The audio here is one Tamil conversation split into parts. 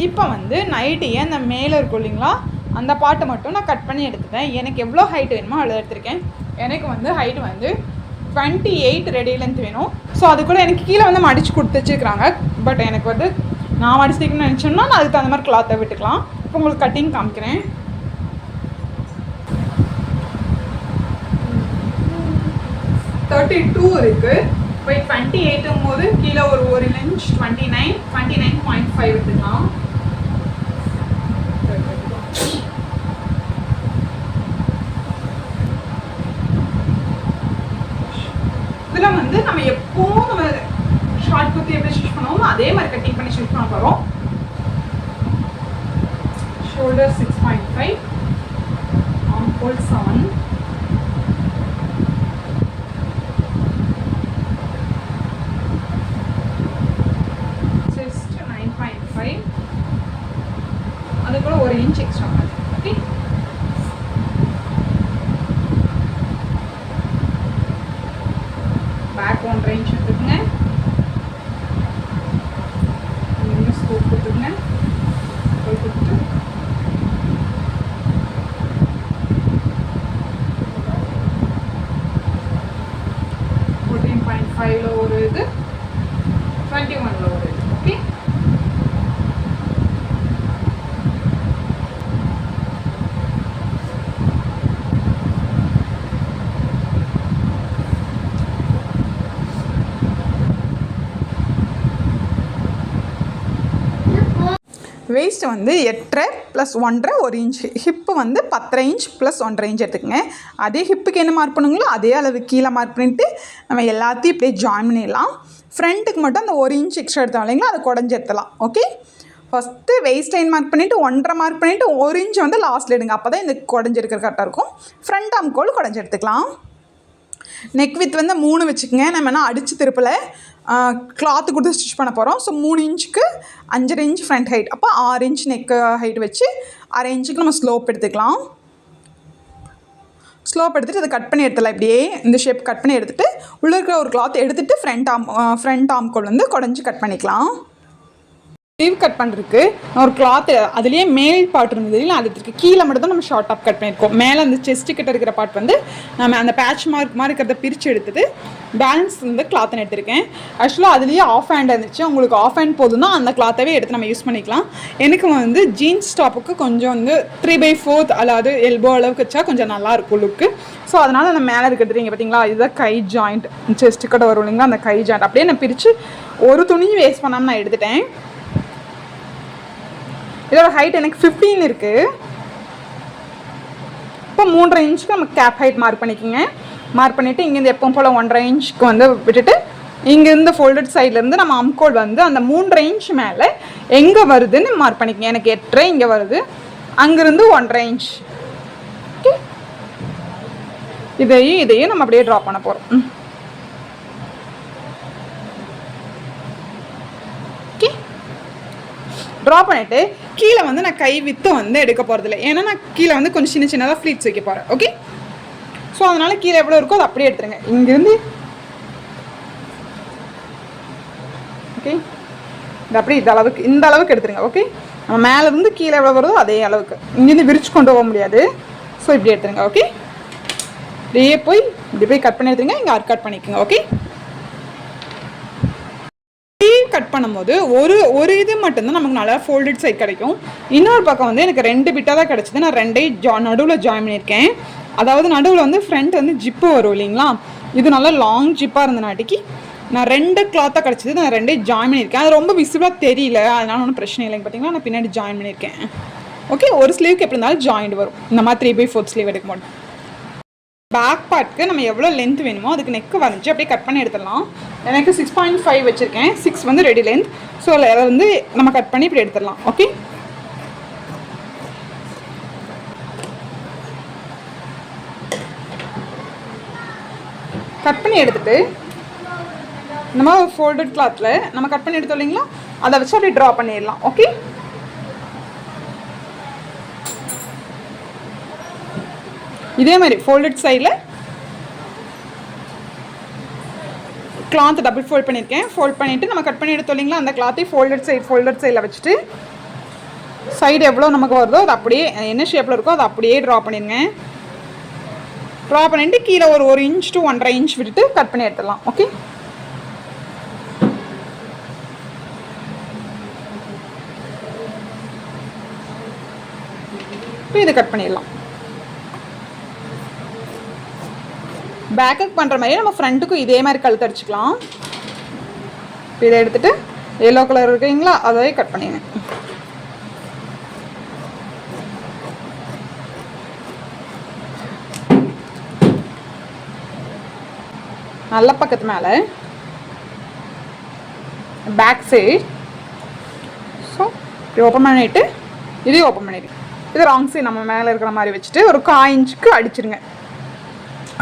இப்போ வந்து நைட்டியே அந்த மேலே இருக்கும் இல்லைங்களா, அந்த பாட்டை மட்டும் நான் கட் பண்ணி எடுத்துட்டேன். எனக்கு எவ்வளோ ஹைட் வேணுமோ அவ்வளோ எடுத்திருக்கேன். எனக்கு வந்து ஹைட் வந்து 28 ரெடி லென்த் வேணும். ஸோ அது கூட எனக்கு கீழே வந்து மடித்து கொடுத்து வச்சுருக்காங்க. பட் எனக்கு வந்து நான் மடிச்சுக்கணும்னு நினச்சோம்னா நான் அதுக்கு தகுந்த மாதிரி கிளாத்தை விட்டுக்கலாம். இப்போ உங்களுக்கு கட்டிங் காமிக்கிறேன். 32 இருக்குது. இப்போ 28ங்கும் போது கீழே ஒரு இன்ச் 29.5 எடுத்துக்கலாம். இதில் வந்து நம்ம எப்போவும் நம்ம ஷார்ட் குர்த்தி எப்படி ஸ்டிச் பண்ணுவோமோ அதே மாதிரி கட்டிங் பண்ணி ஸ்டிச் பண்ண போகிறோம். ஷோல்டர் 6.5, ஆர்ம் ஹோல் 7, செஸ்ட் 9.5, அது கூட ஒரு inch extra. Okay, back 1.5 inch எடுத்துக்கங்க. இன்னும் ஸ்கோப் கொடுத்துக்கங்க. கொடுத்துட்டு 14.5ல ஒரு இது, 21ல ஒரு இது. ஓகே, வேஸ்ட்டு வந்து 8.5 + 1.5 1 இன்ச், ஹிப்பு வந்து 10.5 இன்ச் + 1.5 இன்ச் எடுத்துக்கங்க. அதே ஹிப்புக்கு என்ன மார்க் பண்ணுங்களோ அதே அளவு கீழே மார்க் பண்ணிவிட்டு நம்ம எல்லாத்தையும் இப்படியே ஜாயின் பண்ணிடலாம். ஃப்ரண்ட்டுக்கு மட்டும் அந்த 1 இன்ச் எக்ஸ்ட்ரா எடுத்தோம் இல்லைங்களா, அதை குடஞ்சி எடுத்துலாம். Okay, first waist line mark பண்ணிவிட்டு 1.5 மார்க் பண்ணிவிட்டு 1 இன்ச் வந்து லாஸ்ட்டில் எடுங்க. அப்போ தான் இந்த குடஞ்சி எடுக்கிற கரெக்டாக இருக்கும். ஃப்ரண்ட் ஆர்ம் கோல் குடஞ்சி எடுத்துக்கலாம். நெக் வித் வந்து 3 வச்சுக்கோங்க. நம்ம என்ன அடித்து திருப்பலை, கிளாத்து கொடுத்து ஸ்டிச் பண்ண போகிறோம். ஸோ 3 இன்ச்சுக்கு 5.5 இன்ச் ஃப்ரண்ட் ஹைட், அப்போ 6 இன்ச் நெக் ஹைட் வச்சு 1/2 இன்ச்சுக்கு நம்ம ஸ்லோப் எடுத்துக்கலாம். ஸ்லோப் எடுத்துகிட்டு அதை கட் பண்ணி எடுத்துடலாம். இப்படியே இந்த ஷேப் கட் பண்ணி எடுத்துகிட்டு உள்ளே இருக்கிற ஒரு கிளாத் எடுத்துகிட்டு ஃப்ரண்ட் ஆர்ம் கோல் வந்து குடஞ்சி கட் பண்ணிக்கலாம். ஸ்லீவ் கட் பண்ணுறதுக்கு ஒரு கிளாத்து அதுலேயே மேல் பார்ட் இருந்தது இல்லை, அதுக்கு கீழே மட்டும் தான் நம்ம ஷார்ட் டாப் கட் பண்ணியிருக்கோம். மேலே அந்த செஸ்ட்டு கிட்ட இருக்கிற பார்ட் வந்து நம்ம அந்த பேட்ச் மார்க் மாதிரி இருக்கிறத பிரித்து எடுத்துட்டு பேலன்ஸ் வந்து கிளாத்துன்னு எடுத்திருக்கேன். ஆக்சுவலாக அதுலேயே ஆஃப் ஹேண்ட் இருந்துச்சு. உங்களுக்கு ஆஃப் ஹேண்ட் போதும்னா அந்த கிளாத்தவே எடுத்து நம்ம யூஸ் பண்ணிக்கலாம். எனக்கு வந்து ஜீன்ஸ் டாப்புக்கு கொஞ்சம் வந்து 3/4 அதாவது எல்போ அளவுக்கு வச்சா கொஞ்சம் நல்லாயிருக்கும் லுக்கு. ஸோ அதனால் அந்த மேலே இருக்கிறது இங்கே பார்த்தீங்களா, இதுதான் கை ஜாயிண்ட், செஸ்ட்டு கிட்ட வரும் இல்லைங்களா, அந்த கை ஜாயிண்ட் அப்படியே நான் பிரித்து ஒரு துணியும் வேஸ்ட் பண்ணாமல் நான் எடுத்துட்டேன். இதோட ஹைட் எனக்கு 15 இருக்குது. இப்போ 3.5 இன்ச்சுக்கு நம்ம கேப் ஹைட் மார்க் பண்ணிக்கோங்க. மார்க் பண்ணிவிட்டு இங்கேருந்து எப்பவும் போல் 1.5 இன்ச்சுக்கு வந்து விட்டுட்டு இங்கேருந்து ஃபோல்டட் சைட்லேருந்து நம்ம அம்கோல் வந்து அந்த 3.5 இன்ச் மேலே எங்கே வருதுன்னு மார்க் பண்ணிக்கோங்க. எனக்கு 8.5 இங்கே வருது, அங்கேருந்து 1.5 இன்ச். ஓகே, இதையும் நம்ம அப்படியே ட்ரா பண்ண போகிறோம். ட்ரா பண்ணிவிட்டு கீழே வந்து நான் கை வித்து வந்து எடுக்க போகிறதில்ல. ஏன்னா நான் கீழே வந்து கொஞ்சம் சின்னதாக ஃப்ளீட்ஸ் வைக்க போகிறேன். ஓகே, ஸோ அதனால் கீழே எவ்வளோ இருக்கோ அதை அப்படியே எடுத்துருங்க. இங்கேருந்து ஓகே, இது அப்படி இந்த அளவுக்கு எடுத்துருங்க. ஓகே, நம்ம மேலேருந்து கீழே எவ்வளோ வருதோ அதே அளவுக்கு. இங்கேருந்து விரிச்சு கொண்டு போக முடியாது. ஸோ இப்படி எடுத்துருங்க. ஓகே, இப்படியே இப்படி கட் பண்ணி எடுத்துருங்க. இங்கே கட் பண்ணிக்கோங்க. ஓகே, கட் பண்ணும்போது ஒரு இது மட்டும்தான் நமக்கு நல்லா ஃபோல்டட் சைட் கிடைக்கும். இன்னொரு பக்கம் வந்து எனக்கு 2 பிட்டாக தான் கிடச்சிது. நான் 2ஐயும் நடுவில் ஜாயின் பண்ணியிருக்கேன். அதாவது நடுவில் வந்து ஃப்ரண்ட் வந்து ஜிப்பு வரும் இல்லைங்களா, இது நல்லா லாங் ஜிப்பாக இருந்தனாட்டிக்கு நான் 2 கிளாத்தாக கிடச்சிது. நான் 2ஐயும் ஜாயின் பண்ணியிருக்கேன். அது ரொம்ப விசிபிளாக தெரியல, அதனால ஒன்றும் பிரச்சனை இல்லைங்க. பார்த்தீங்கன்னா நான் பின்னாடி ஜாயின் பண்ணியிருக்கேன். ஓகே, ஒரு ஸ்லீவ்க்கு எப்படி இருந்தாலும் ஜாயிண்ட் வரும். இந்த மாதிரி 3/4 ஸ்லீவ் எடுக்க மாட்டோம். பேக் பார்ட்க்கு நம்ம எவ்வளோ லென்த் வேணுமோ அதுக்கு நெக்கு வரைஞ்சி அப்படியே கட் பண்ணி எடுத்துடலாம். எனக்கு 6.5 வச்சுருக்கேன். 6 வந்து ரெடி லென்த். ஸோ அதை வந்து நம்ம கட் பண்ணி இப்படி எடுத்துடலாம். ஓகே, கட் பண்ணி எடுத்துகிட்டு இந்த மாதிரி ஒரு ஃபோல்டட் கிளாத்தில் நம்ம கட் பண்ணி எடுத்தோம் இல்லைங்களா, அதை வச்சு அப்படியே ட்ரா பண்ணிடலாம். ஓகே, இதே மாதிரி ஃபோல்டட் சைடில் கிளாத் டபுள் ஃபோல்ட் பண்ணியிருக்கேன். ஃபோல்ட் பண்ணிவிட்டு நம்ம கட் பண்ணி எடுத்தோம் இல்லைங்களா, அந்த கிளாத்தை ஃபோல்டட் சைடில் வச்சுட்டு சைடு எவ்வளோ நமக்கு வருதோ அது அப்படியே என்ன ஷேப்பில் இருக்கோ அதை அப்படியே ட்ரா பண்ணிடுங்க. ட்ரா பண்ணிட்டு கீழே ஒரு 1 இன்ச் to 1.5 இன்ச் விட்டுட்டு கட் பண்ணி எடுத்துடலாம். ஓகே, இப்போ இதை கட் பண்ணிடலாம். பேக்குக்கு பண்ணுற மாதிரி நம்ம ஃப்ரண்ட்டுக்கும் இதே மாதிரி கழுத்து அடிச்சுக்கலாம். இப்போ இதை எடுத்துகிட்டு எல்லோ கலர் இருக்குங்களா அதை கட் பண்ணிடுங்க. நல்ல பக்கத்து மேலே பேக் சைடு. ஸோ இப்படி ஓப்பன் பண்ணிவிட்டு இதையும் ஓப்பன் பண்ணிடுங்க. இது ராங் சைடு நம்ம மேலே இருக்கிற மாதிரி வச்சுட்டு ஒரு 1/4 இன்ச்சுக்கு அடிச்சிருங்க.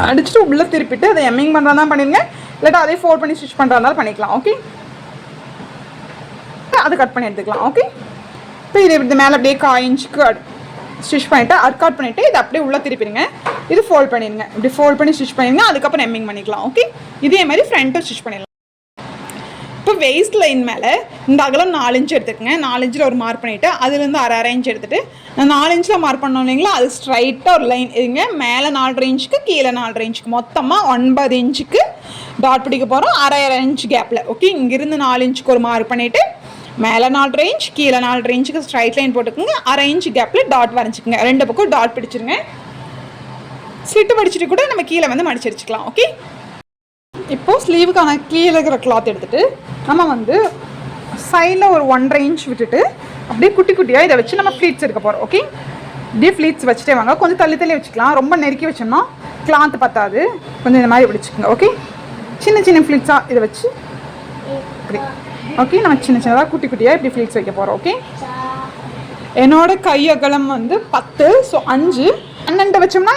அடிச்சுட்டு உள்ளே திருப்பிட்டு அதை எம்மிங் பண்ணுறதா பண்ணிடுங்க, இல்லாட்டா அதே ஃபோல்ட் பண்ணி ஸ்டிச் பண்ணுறதாலும் பண்ணிக்கலாம். ஓகே, அது கட் பண்ணி எடுத்துக்கலாம். ஓகே, இப்போ இது மேலே அப்படியே 1/4 இன்ச்சுக்கு ஸ்டிச் பண்ணிவிட்டு அர்க் பண்ணிவிட்டு இதை அப்படியே உள்ளே திருப்பிடுங்க. இது ஃபோல்ட் பண்ணிடுங்க. இப்படி ஃபோல்ட் பண்ணி ஸ்டிச் பண்ணிடுங்க, அதுக்கப்புறம் எம்மிங் பண்ணிக்கலாம். ஓகே, இதே மாதிரி ஃப்ரண்ட்டும் ஸ்டிச் பண்ணிடலாம். இப்போ வெயிஸ்ட் லைன் மேலே இந்த அகலம் 4 இன்ச் எடுத்துக்கங்க. 4 இன்ச்சில் ஒரு மார்க் பண்ணிவிட்டு அதுலேருந்து அரை இன்ச் எடுத்துகிட்டு நான் 4 இன்ச்சில் மார்க் பண்ணோம் இல்லைங்களா, அது ஸ்ட்ரைட்டாக ஒரு லைன் இதுங்க. மேலே 4.5 இன்ச்சுக்கு கீழே 4.5 இன்ச்சுக்கு மொத்தமாக 9 இன்ச்சுக்கு டாட் பிடிக்க போகிறோம், அரை இன்ச் கேப்பில். ஓகே, இங்கேருந்து 4 இன்ச்சுக்கு ஒரு மார்க் பண்ணிவிட்டு மேலே 4.5 இன்ச் கீழே 4.5 இன்ச்சுக்கு ஸ்ட்ரைட் லைன் போட்டுக்கோங்க. அரை இன்ச் கேப்பில் டாட் வரைஞ்சிக்கோங்க. 2 பக்கம் டாட் பிடிச்சிருங்க. ஸ்லிட்டு படிச்சுட்டு கூட நம்ம கீழே வந்து மடிச்சு வச்சுக்கலாம். ஓகே, இப்போது ஸ்லீவுக்கான கீழே இருக்கிற கிளாத் எடுத்துகிட்டு நம்ம வந்து சைடில் ஒரு 1.5 இன்ச் விட்டுட்டு அப்படியே குட்டி குட்டியாக இதை வச்சு நம்ம ஃப்ளீட்ஸ் எடுக்க போகிறோம். ஓகே, இப்படியே ஃப்ளீட்ஸ் வச்சுட்டே வாங்க. கொஞ்சம் தள்ளி தள்ளி வச்சுக்கலாம், ரொம்ப நெருக்கி வச்சோம்னா கிளாத் பத்தாது. கொஞ்சம் இந்த மாதிரி பிடிச்சிக்கோங்க. ஓகே, சின்ன சின்ன ஃப்ளீட்ஸாக இதை வச்சு இப்படி. ஓகே, நம்ம சின்ன சின்னதாக குட்டி குட்டியாக இப்படி ஃப்ளீட்ஸ் வைக்க போகிறோம். ஓகே, என்னோட கை அகலம் வந்து 10. ஸோ 5 12 வச்சோம்னா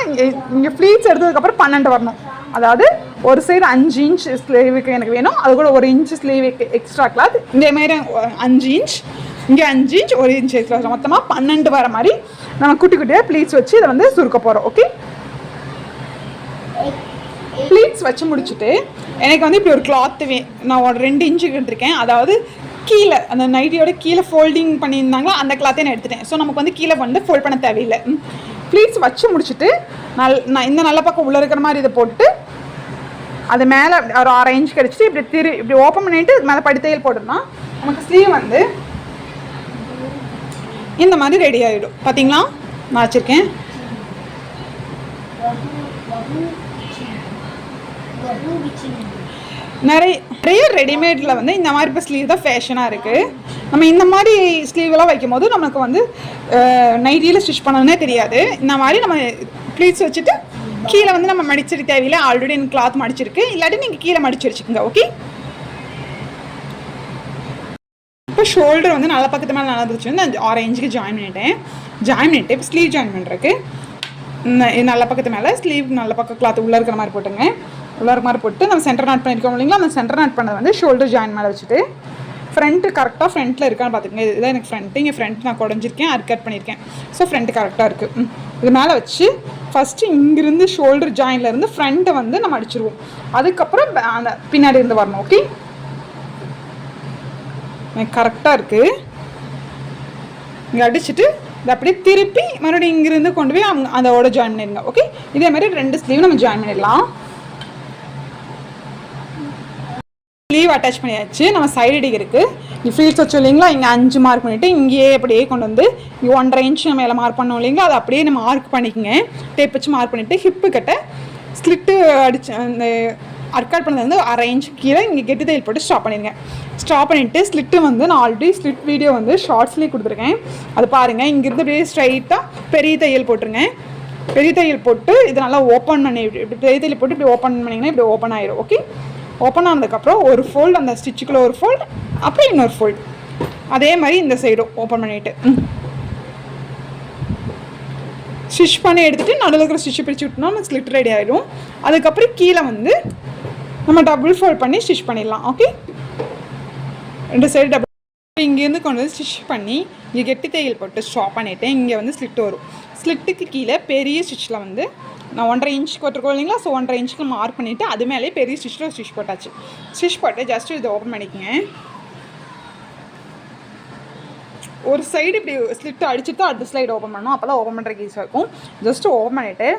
இங்கே ஃப்ளீட்ஸ் எடுத்ததுக்கப்புறம் 12 வரணும். அதாவது ஒரு சைடு 5 இன்ச் ஸ்லீவுக்கு எனக்கு வேணும், அது கூட 1 இன்ச் ஸ்லீவுக்கு எக்ஸ்ட்ரா கிளாத். இதேமாரி 5 இன்ச் இங்கே 5 இன்ச் 1 இன்ச் எக்ஸ்ட்ரா, மொத்தமாக 12 வர மாதிரி நம்ம குட்டி குட்டியாக ப்ளீட்ஸ் வச்சு இதை வந்து சுருக்க போகிறோம். ஓகே, ப்ளீட்ஸ் வச்சு முடிச்சுட்டு எனக்கு வந்து இப்படி ஒரு கிளாத்து நான் ஒரு 2 இன்ச்சுக்கு எடுத்திருக்கேன். அதாவது கீழே அந்த நைட்டியோட கீழே ஃபோல்டிங் பண்ணியிருந்தாங்களா அந்த கிளாத்தே நான் எடுத்துட்டேன். ஸோ நமக்கு வந்து கீழே வந்து ஃபோல்ட் பண்ண தேவையில்லை. ப்ளீட்ஸ் வச்சு முடிச்சுட்டு நான் இந்த நல்ல பக்கம் உள்ளே இருக்கிற மாதிரி இதை போட்டு அது மேலே ஒரு 1/2 இன்ச் கிடச்சிட்டு இப்படி ஓப்பன் பண்ணிவிட்டு மேலே படித்தையில் போட்டோம்னா நமக்கு ஸ்லீவ் வந்து இந்த மாதிரி ரெடி ஆகிடும். பார்த்தீங்களா, நான் வச்சுருக்கேன். நிறைய ரெடிமேடில் வந்து இந்த மாதிரி இப்போ ஸ்லீவ் தான் ஃபேஷனாக இருக்குது. நம்ம இந்த மாதிரி ஸ்லீவெல்லாம் வைக்கும் போது நமக்கு வந்து நைட்டியில் ஸ்டிச் பண்ணணுன்னே தெரியாது. இந்த மாதிரி நம்ம ப்ளீட்ஸ் வச்சுட்டு கீழே வந்து நம்ம மடிச்சிட்டு தேவையில்லை, ஆல்ரெடி எனக்கு கிளாத் மடிச்சிருக்கு, இல்லாட்டி நீங்கள் கீழே மடிச்சு வச்சுக்கோங்க. ஓகே, இப்போ ஷோல்டர் வந்து நல்ல பக்கத்து மேலே நல்லா இருந்துச்சு வந்து 6 இன்ச்சுக்கு ஜாயின் பண்ணிவிட்டு இப்போ ஸ்லீவ் ஜாயின் பண்ணுறதுக்கு நல்ல பக்கத்து மேலே ஸ்லீவ் நல்ல பக்கம் கிளாத் உள்ளே இருக்கிற மாதிரி போட்டுங்க. உள்ளார மாதிரி போட்டு நம்ம சென்டர் நாட் பண்ணியிருக்கோம் இல்லைங்களா, அந்த சென்டர் நாட் பண்ணதை வந்து ஷோல்டர் ஜாயின் மேலே வச்சுட்டு ஃப்ரண்ட்டு கரெக்டாக ஃப்ரண்ட்டில் இருக்கான்னு பார்த்துக்கங்க. இதுதான் எனக்கு ஃப்ரண்ட்டு, இங்கே ஃப்ரண்ட் நான் குடஞ்சிருக்கேன், கட் பண்ணியிருக்கேன். ஸோ ஃப்ரண்ட்டு கரெக்டாக இருக்குது. இது மேலே வச்சு ஃபஸ்ட்டு இங்கிருந்து ஷோல்டர் ஜாயின்லேருந்து ஃப்ரண்ட்டை வந்து நம்ம அடிச்சிருவோம். அதுக்கப்புறம் அந்த பின்னாடி இருந்து வரணும். ஓகே, கரெக்டாக இருக்குது. இங்கே அடிச்சுட்டு இதை அப்படியே திருப்பி மறுபடியும் இங்கிருந்து கொண்டு போய் அதோட ஜாயின் பண்ணிடுங்க. ஓகே, இதே மாதிரி 2 ஸ்லீவ் நம்ம ஜாயின் பண்ணிடலாம். ஸ்லீவ் அட்டாச் பண்ணியாச்சு. நம்ம சைடு அடிக்கு இருக்குது. இங்கே ஃப்ளீட்ஸ் வச்சு இல்லைங்களா, இங்கே 5 மார்க் பண்ணிவிட்டு இங்கேயே அப்படியே கொண்டு வந்து இங்கே 1.5 இன்ச் மேலே மார்க் பண்ணோம் இல்லைங்களா, அதை அப்படியே நம்ம மார்க் பண்ணிக்கோங்க. டேப் வச்சு மார்க் பண்ணிவிட்டு ஹிப்பு கட்ட ஸ்லிட்டு அடிச்சு அந்த அர்க்காட் பண்ணது வந்து 1/2 இன்ச் கீழே இங்கே கெட்டி தையல் போட்டு ஸ்டாப் பண்ணிடுங்க. ஸ்டாப் பண்ணிவிட்டு ஸ்லிட்டு வந்து நான் ஆல்ரெடி ஸ்லிட் வீடியோ வந்து ஷார்ட்ஸ்லேயே கொடுத்துருக்கேன், அது பாருங்கள். இங்கேருந்து அப்படியே ஸ்ட்ரைட்டாக பெரிய தையல் போட்டுருங்க. பெரிய தையல் போட்டு இதை நல்லா ஓப்பன் பண்ணி இப்படி பெரிய தையல் போட்டு இப்படி ஓப்பன் பண்ணிங்கன்னா இப்படி ஓப்பன் ஆயிடும். ஓகே, ஓப்பன் ஆனதுக்கப்புறம் ஒரு ஃபோல்டு, அந்த ஸ்டிச்சுக்குள்ளே ஒரு ஃபோல்டு, அப்புறம் இன்னொரு ஃபோல்டு, அதே மாதிரி இந்த சைடும் ஓப்பன் பண்ணிவிட்டு ஸ்டிச் பண்ணி எடுத்துகிட்டு நடுவில் இருக்கிற ஸ்டிச்சு பிரித்து விட்டோம்னா நம்ம ஸ்லிட் ரெடி ஆகிடும். அதுக்கப்புறம் கீழே வந்து நம்ம டபுள் ஃபோல்ட் பண்ணி ஸ்டிச் பண்ணிடலாம். Okay, 2 side double. இங்கேருந்து கொண்டு வந்து ஸ்டிச் பண்ணி இங்கே கெட்டி தையல் போட்டு ஸ்டாப் பண்ணிவிட்டு இங்கே வந்து ஸ்லிட் வரும். ஸ்லிட்டுக்கு கீழே பெரிய ஸ்டிச்சில் வந்து நான் 1.5 இன்ச் போட்டிருக்கோம் இல்லைங்களா, ஸோ 1.5 இன்ச்சுக்கு மார்க் பண்ணிவிட்டு அது மேலே பெரிய ஸ்டிச்சில் ஸ்டிச் போட்டாச்சு. ஸ்டிச் போட்டு ஜஸ்ட்டு இதை ஓப்பன் பண்ணிக்கோங்க. ஒரு சைடு இப்படி ஸ்லிட் அடிச்சுட்டு அடுத்த ஸ்லைடு ஓப்பன் பண்ணணும். அப்போ தான் ஓப்பன் பண்ணுறதுக்கு ஈஸியாக இருக்கும். ஜஸ்ட்டு ஓப்பன் பண்ணிவிட்டு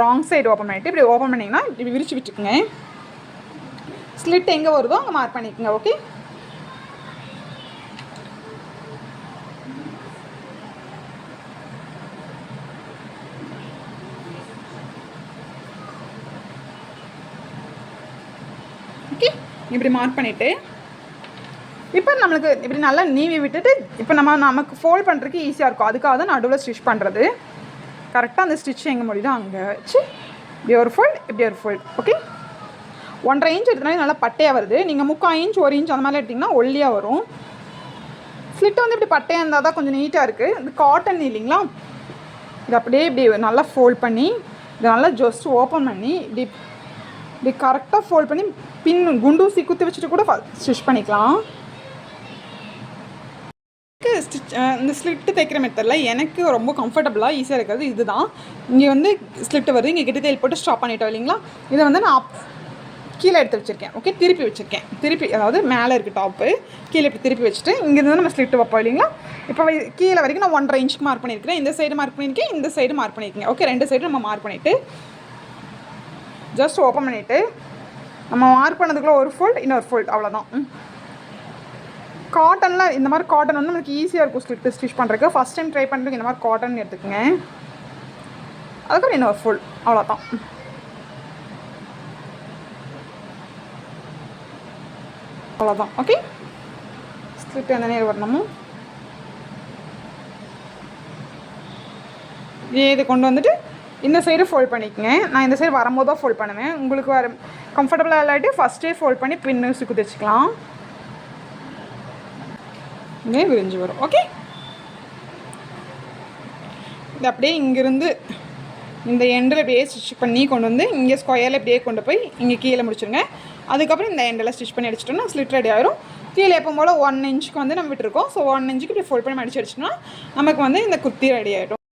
ராங் சைடு ஓப்பன் பண்ணிவிட்டு இப்படி ஓப்பன் பண்ணிங்கன்னா இப்படி விரிச்சு விட்டுக்குங்க. ஸ்லிட் எங்கே வருதோ அங்கே மார்க் பண்ணிக்கோங்க. ஓகே, ஓகே இப்படி மார்க் பண்ணிவிட்டு இப்போ நம்மளுக்கு இப்படி நல்லா நீவி விட்டுட்டு இப்போ நமக்கு ஃபோல்ட் பண்ணுறதுக்கு ஈஸியாக இருக்கும். அதுக்காக தான் நடுவில் ஸ்டிச் பண்ணுறது. கரெக்டாக அந்த ஸ்டிச் எங்கே முடியுதோ அங்கே வச்சு இப்படி ஒரு ஃபோல்ட், இப்படி ஒரு ஃபோல்ட். ஓகே, 1.5 இன்ச் எடுத்தனாலே நல்லா பட்டையாக வருது. நீங்கள் 3/4 இன்ச் 1 இன்ச் அந்த மாதிரி எடுத்திங்கன்னா ஒல்லியாக வரும். ஸ்லிட் வந்து இப்படி பட்டையாக இருந்தால் தான் கொஞ்சம் நீட்டாக இருக்குது. இது காட்டன் இல்லைங்களா, இது அப்படியே இப்படி நல்லா ஃபோல்ட் பண்ணி இதை நல்லா ஜஸ்ட் ஓப்பன் பண்ணி இப்படி கரெக்டாக ஃபோல்ட் பண்ணி பின் குண்டூசி குத்தி வச்சுட்டு கூட ஸ்டிச் பண்ணிக்கலாம். இந்த ஸ்லிட்டு தைக்கிற மெத்தடில் எனக்கு ரொம்ப கம்ஃபர்டபுளாக ஈஸியாக இருக்கிறது இது தான். இங்கே வந்து ஸ்லிட்டு வருது, இங்கே கிட்ட தையல் போட்டு ஸ்டாப் பண்ணிட்டோம் இல்லைங்களா. இதை வந்து நான் கீழே எடுத்து வச்சுருக்கேன். ஓகே, திருப்பி வச்சுருக்கேன். திருப்பி அதாவது மேலே இருக்குது டாப்பு, கீழே இப்படி திருப்பி வச்சுட்டு இங்கேருந்து நம்ம ஸ்லிட்டு வைப்போம் இல்லைங்களா. இப்போ கீழே வரைக்கும் நான் 1.5 இன்ச்சுக்கு மார்க் பண்ணியிருக்கிறேன். இந்த சைடு மார்க் பண்ணியிருக்கேன், இந்த சைடு மார்க் பண்ணியிருக்கேன். ஓகே, 2 சைடு நம்ம மார்க் பண்ணிவிட்டு ஜஸ்ட் ஓப்பன் பண்ணிவிட்டு நம்ம மார்க் பண்ணதுக்குள்ளே ஒரு ஃபோல்ட், இன்னொரு ஃபோல்ட், அவ்வளோதான். காட்டனில் இந்த மாதிரி காட்டன் வந்து நமக்கு ஈஸியாக இருக்கும் ஸ்டிச் பண்ணுறதுக்கு. ஃபஸ்ட் டைம் ட்ரை பண்ணுறதுக்கு இந்த மாதிரி காட்டன் எடுத்துக்கோங்க. அதுக்கப்புறம் இன்னொரு ஃபுல், அவ்வளோதான். அவ்வளோதான். ஓகே, ஸ்லிட் எந்த நேரம் வரணுமோ இது கொண்டு வந்துட்டு இந்த சைடு ஃபோல்ட் பண்ணிக்கோங்க. நான் இந்த சைடு வரும்போது தான் ஃபோல்ட் பண்ணுவேன். உங்களுக்கு வர கம்ஃபர்டபுளாக இல்லாட்டி ஃபஸ்ட்டே ஃபோல்ட் பண்ணி பின்னு சுக்கு தைச்சிக்கலாம். இங்கே விரிஞ்சு வரும். ஓகே, இது அப்படியே இங்கேருந்து இந்த எண்டில் அப்படியே ஸ்டிச் பண்ணி கொண்டு வந்து இங்கே ஸ்கொயரில் அப்படியே கொண்டு போய் இங்கே கீழே முடிச்சுருங்க. அதுக்கப்புறம் இந்த எண்டில் ஸ்டிச் பண்ணி அடிச்சிட்டோம்னா ஸ்லிட் ரெடி ஆயிரும். கீழே எப்போ போல் 1 இன்ச்சுக்கு வந்து நம்ம விட்டுருக்கோம். ஸோ 1 இன்ச்சுக்கு இப்படி ஃபோல்ட் பண்ணி அடிச்சு அடிச்சிட்டோம்னா நமக்கு வந்து இந்த குர்த்தி ரெடி ஆகிடும்.